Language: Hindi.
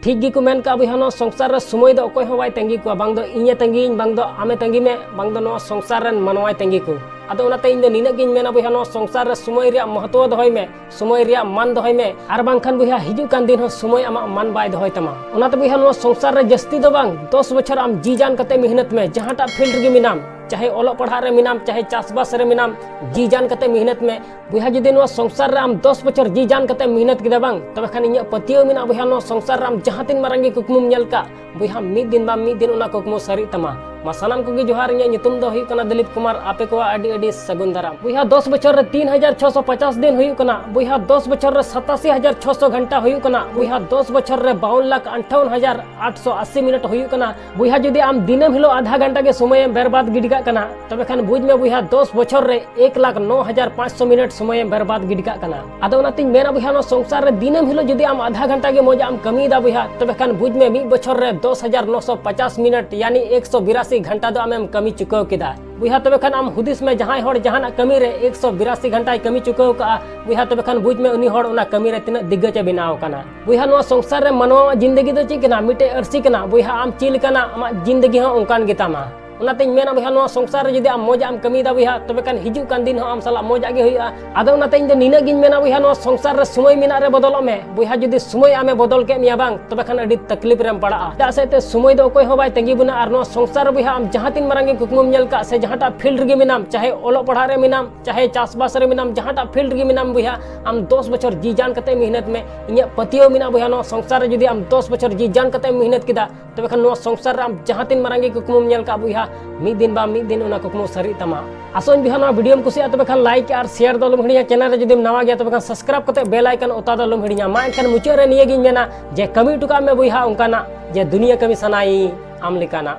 ठीक गी को मेन का बुहा नो संसार रे समय दो अकोय हो बाय तंगी को बांग दो इnye तंगी बांग दो आमे तंगी में बांग दो नो संसार रे मनवाय तंगी को आदो ओनाते इन दो निना गिन मेना बुहा नो संसार रे समय रे महत्व दोहय में समय रे मान दोहय में आर बांखान बुहा हिजु कान दिन हो समय आमा मान बाय दोहय तमा ओनाते बुहा नो संसार रे जस्ती दो बांग 10 बछर आम जी जान कते मेहनत में जहाटा फील्ड गे मिनाम चाहे ओलो पढ़ा रे मिनाम चाहे चासबास रे मिनाम जी जान कते मेहनत में बुहा जुदी नो संसार रे आम 10 बछर जी जान कते मेहनत किदा बांग तबे खान इnya पतियो मिना बुहा नो संसार रे आम जहां तीन मारंगी कुकमुम नेल का बुहा मिद दिन बा मिद दिन ओना कुकमु सरी तमा मा सनाम को जोहार इnya नितुम दो हुई कना दिलीप कुमार आपे को अडी अडी सगुन दाराम बुहा 10 बछर रे 3650 दिन हुई कना बुहा 10 बछर रे 87600 घंटा हुई कना बुहा 10 बछर रे 52,58,880 मिनट हुई कना बुहा जुदी आम दिनम हिलो आधा घंटा के समय बर्बाद गिडगा कना तबे खान बुझ में बुहा 10 बछर रे 1,09,500 मिनट समय बर्बाद गिडगा कना आदो ओनातिन मेना बुहा नो संसार रे दिनम हिलो जुदी आम आधा घंटा के मौज आम कमी दा बुहा तबे खान बुझ में 1 बछर रे 10,950 मिनट यानी 182 घंटा दो आम कमी चुकाव किदा बुहा तबे खान आम हुदिस में जहां हर जहां कमी रे 182 घंटा कमी चुकाव का बुहा तबे खान बुझ में उनी हर ओना कमी रे तिना दिग्गज बनाव कना बुहा नो संसार रे मनवा जिंदगी दो ची कना मिटे अरसी कना बुहा आम चिल कना आमा जिंदगी हो ओंकान गितामा ओनाते मेना बुहा नो संसार रे जुदी आम मौज आम कमी दा बुहा तबे खान हिजु कान दिन हो आम सला मौज आगे होइया आदो ओनाते इन निना गिन मेना बुहा नो संसार रे समय मिना रे बदल मे बुहा जुदी समय आमे बदल के मिया बांग तबे खान अडी तकलीफ रेम पड़ा दा सेते समय दो कोई हो बाय तंगी बुना आर नो संसार बुहा आम जहां तीन मारंगे कुकमुम नेल का से जहांटा फील्ड गे मिनाम चाहे ओलो पढ़ा रे मिनाम चाहे चासबास रे मिनाम जहांटा फील्ड गे मिनाम बुहा आम 10 बछर जी जान कते मेहनत में इnya पतियो मिना बुहा नो संसार रे जुदी आम 10 बछर जी जान कते मेहनत किदा तबे खान नो संसार आम जहां तीन मारंगे कुकमुम नेल का बुहा मिद दिन बा मिद दिन ओना कुकमु सरी तमा आसोन बिहा नो वीडियो में कुसिया तबे खान लाइक और शेयर दो लुम हिडिया चैनल रे जुदी नवा गया तबे खान सब्सक्राइब कते बेल आइकन ओता दो लुम हिडिया मा एनखान मुचे रे निये गिन मेना जे कमी टुका में बुहा उनकाना जे दुनिया कमी सनाई आम लिकाना।